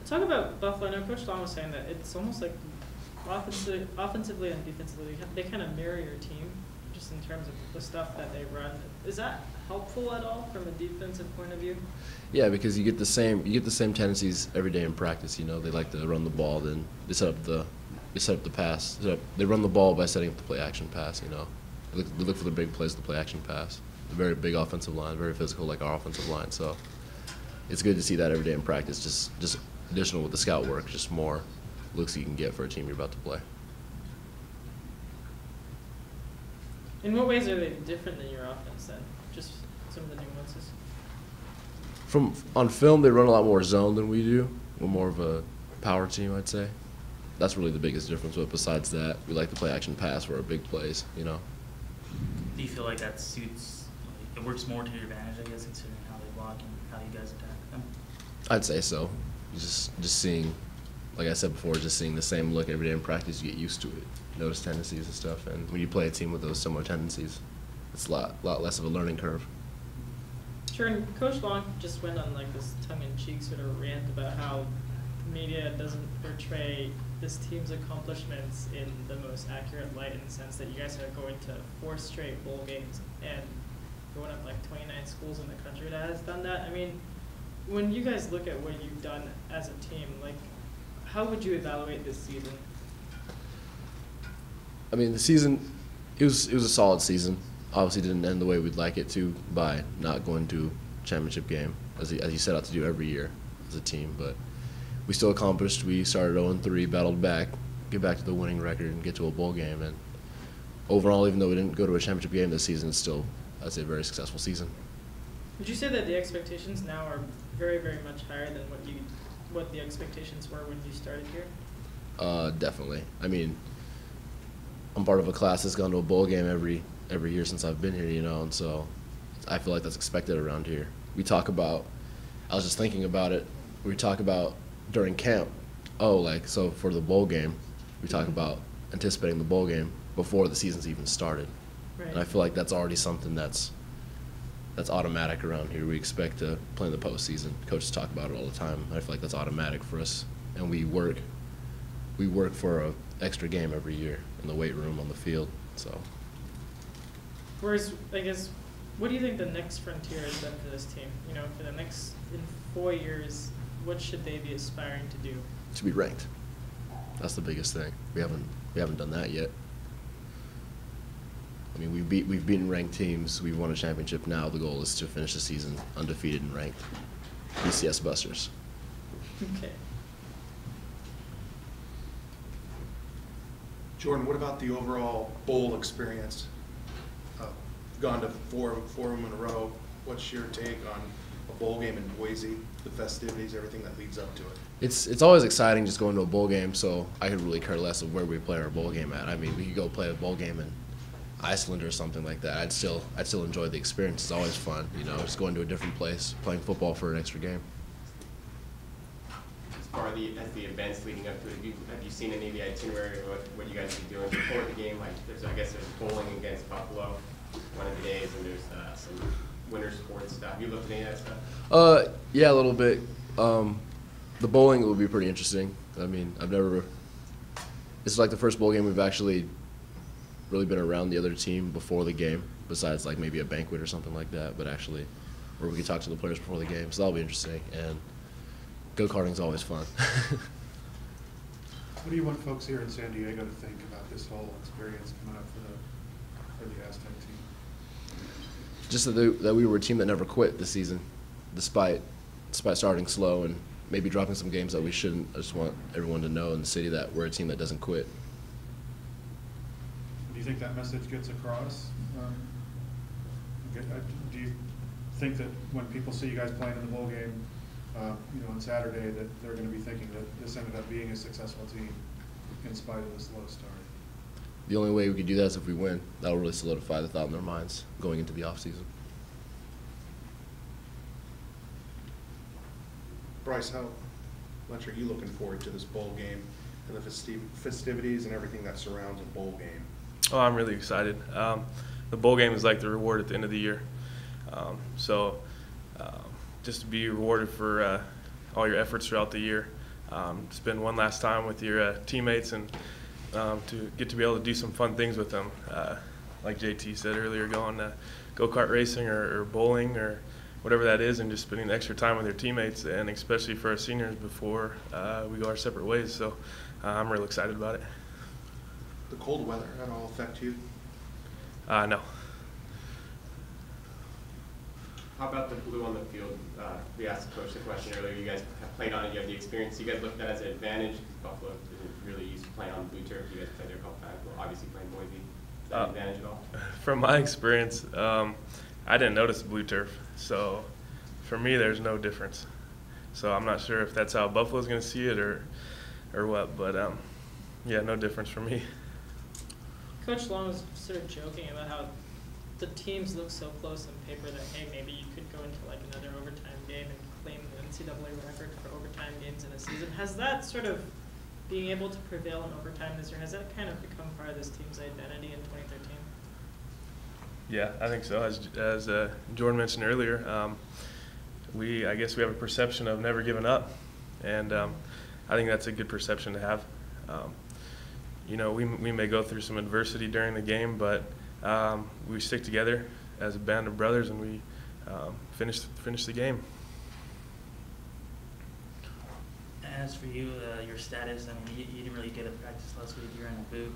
Talk about Buffalo. I know Coach Long was saying that it's almost like offensively and defensively, they kind of mirror your team, just in terms of the stuff that they run. Is that helpful at all from a defensive point of view? Yeah, because you get the same tendencies every day in practice. You know, they like to run the ball, then they set up the pass. They run the ball by setting up the play action pass. You know, they look for the big plays, the play action pass. A very big offensive line, very physical like our offensive line. So it's good to see that every day in practice. Just additional with the scout work, just more looks you can get for a team you're about to play. In what ways are they different than your offense then? Just some of the nuances. On film, they run a lot more zone than we do. We're more of a power team, I'd say. That's really the biggest difference. But besides that, we like to play action pass for our big plays. You know. Do you feel like that suits? Like, it works more to your advantage, I guess, considering how they block and how you guys attack them? I'd say so. Just seeing, like I said before, just seeing the same look every day in practice, you get used to it. Notice tendencies and stuff, and when you play a team with those similar tendencies, it's a lot less of a learning curve. Sure, and Coach Long just went on like this tongue-in-cheek sort of rant about how media doesn't portray this team's accomplishments in the most accurate light, in the sense that you guys are going to 4 straight bowl games and going up like 29 schools in the country that has done that. I mean, when you guys look at what you've done as a team, like, how would you evaluate this season? I mean, the season, it was a solid season. Obviously didn't end the way we'd like it to by not going to championship game, as you set out to do every year as a team. But we still accomplished. We started 0-3, battled back, get back to the winning record, and get to a bowl game. And overall, even though we didn't go to a championship game this season, it's still, I'd say, a very successful season. Would you say that the expectations now are very, very much higher than what the expectations were when you started here? Definitely. I mean, I'm part of a class that's gone to a bowl game every year since I've been here, you know, and so I feel like that's expected around here. We talk about, I was just thinking about it, we talk about during camp, so for the bowl game, we talk about anticipating the bowl game before the season's even started. Right. And I feel like that's already something that's automatic around here. We expect to play in the postseason. Coaches talk about it all the time. I feel like that's automatic for us, and we work for an extra game every year in the weight room, on the field. So. Whereas, I guess, what do you think the next frontier is then for this team? You know, for the next, in 4 years, what should they be aspiring to do? To be ranked. That's the biggest thing. We haven't done that yet. I mean, we've beaten ranked teams. We've won a championship. Now the goal is to finish the season undefeated and ranked. BCS Busters. Okay. Jordan, what about the overall bowl experience? Gone to four of them in a row. What's your take on a bowl game in Boise, the festivities, everything that leads up to it? It's always exciting just going to a bowl game, so I could really care less of where we play our bowl game at. I mean, we could go play a bowl game in Iceland or something like that. I'd still enjoy the experience. It's always fun, you know, just going to a different place, playing football for an extra game. As far as the events leading up to it, have you seen any of the itinerary of what you guys be doing before the game? Like, there's bowling against Buffalo one of the days, and there's some winter sports stuff. Have you looked at any of that stuff? Yeah, a little bit. The bowling will be pretty interesting. I mean, it's like the first bowl game we've actually really been around the other team before the game, besides like maybe a banquet or something like that, but actually where we can talk to the players before the game. So that'll be interesting. And go-karting's always fun. What do you want folks here in San Diego to think about this whole experience coming up for the Aztec team? Just that we were a team that never quit this season, despite starting slow and maybe dropping some games that we shouldn't. I just want everyone to know in the city that we're a team that doesn't quit. Do you think that message gets across? Do you think that when people see you guys playing in the bowl game, on Saturday, that they're going to be thinking that this ended up being a successful team in spite of this low start? The only way we could do that is if we win. That'll really solidify the thought in their minds going into the offseason. Bryce, how much are you looking forward to this bowl game and the festivities and everything that surrounds a bowl game? Oh, I'm really excited. The bowl game is like the reward at the end of the year. Just to be rewarded for all your efforts throughout the year, spend one last time with your teammates and to get to be able to do some fun things with them. Like JT said earlier, going go-kart racing or bowling or whatever that is, and just spending extra time with your teammates, and especially for our seniors before we go our separate ways. So I'm real excited about it. The cold weather at all affect you? No. How about the blue on the field? We asked the coach the question earlier. You guys have played on it. You have the experience. You guys looked at that as an advantage. Buffalo isn't really used to playing on blue turf. You guys played there a couple times. Well, obviously playing Boise. Is that an advantage at all? From my experience, I didn't notice the blue turf. So for me, there's no difference. So I'm not sure if that's how Buffalo's going to see it or what. But, yeah, no difference for me. Coach Long was sort of joking about how the teams look so close on paper that, hey, maybe you could go into like another overtime game and claim the NCAA record for overtime games in a season. Has that sort of being able to prevail in overtime this year, has that kind of become part of this team's identity in 2013? Yeah, I think so. As Jordan mentioned earlier, I guess we have a perception of never giving up, and I think that's a good perception to have. You know, we may go through some adversity during the game, but we stick together as a band of brothers, and we finish the game. As for you, your status, I mean, you didn't really get a practice last week. You're in a boot.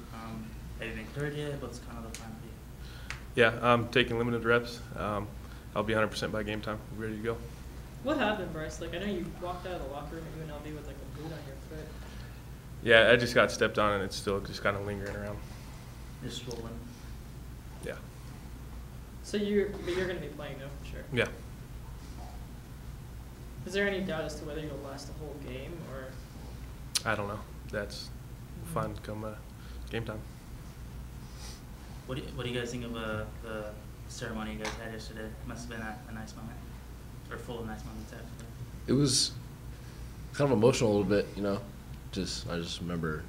Have you been cleared yet? What's kind of the plan for you? Yeah, I'm taking limited reps. I'll be 100% by game time. We're ready to go. What happened, Bryce? Like, I know you walked out of the locker room at UNLV with like a boot on your foot. Yeah, I just got stepped on, and it's still just kind of lingering around. You're swollen. Yeah. So you're going to be playing though, for sure. Yeah. Is there any doubt as to whether you'll last the whole game, or? I don't know. That's fine come game time. What do you guys think of the ceremony you guys had yesterday? It must have been a nice moment, or full of nice moments after. It was kind of emotional a little bit, you know. I just remember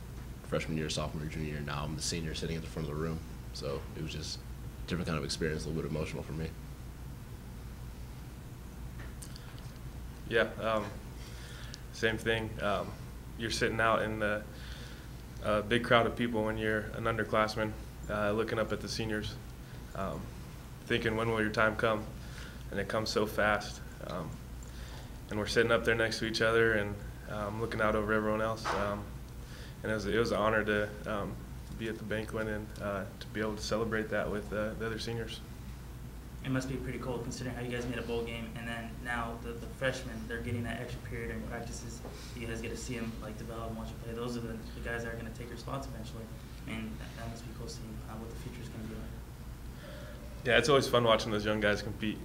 freshman year, sophomore, junior year. Now I'm the senior sitting at the front of the room, so it was just a different kind of experience, a little bit emotional for me. Yeah, same thing. You're sitting out in the big crowd of people when you're an underclassman, looking up at the seniors, thinking, when will your time come? And it comes so fast. And we're sitting up there next to each other and looking out over everyone else. And it was an honor to be at the banquet and to be able to celebrate that with the other seniors. It must be pretty cool considering how you guys made a bowl game, and then now the freshmen, they're getting that extra period in practices. You guys get to see them like develop and watch them play. Those are the guys that are going to take your spots eventually. And that must be cool seeing what the future is going to be like. Yeah, it's always fun watching those young guys compete.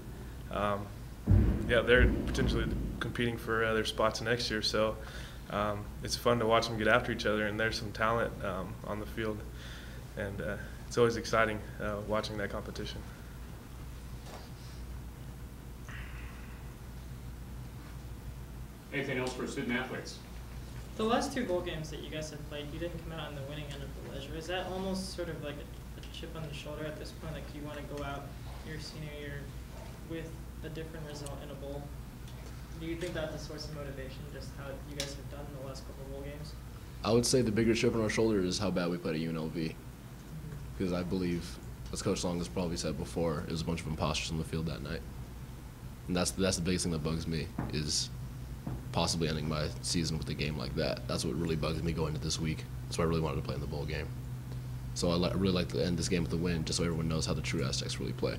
Yeah, they're potentially competing for their spots next year, so it's fun to watch them get after each other, and there's some talent on the field. And it's always exciting watching that competition. Anything else for student athletes? The last two bowl games that you guys have played, you didn't come out on the winning end of the ledger. Is that almost sort of like a chip on the shoulder at this point? Like, you want to go out your senior year with a different result in a bowl? Do you think that's a source of motivation, just how you guys have done in the last couple of bowl games? I would say the bigger chip on our shoulder is how bad we played at UNLV. Because I believe, as Coach Long has probably said before, it was a bunch of imposters on the field that night. And that's the biggest thing that bugs me, is possibly ending my season with a game like that. That's what really bugs me going into this week. That's why I really wanted to play in the bowl game. So I really like to end this game with a win, just so everyone knows how the true Aztecs really play.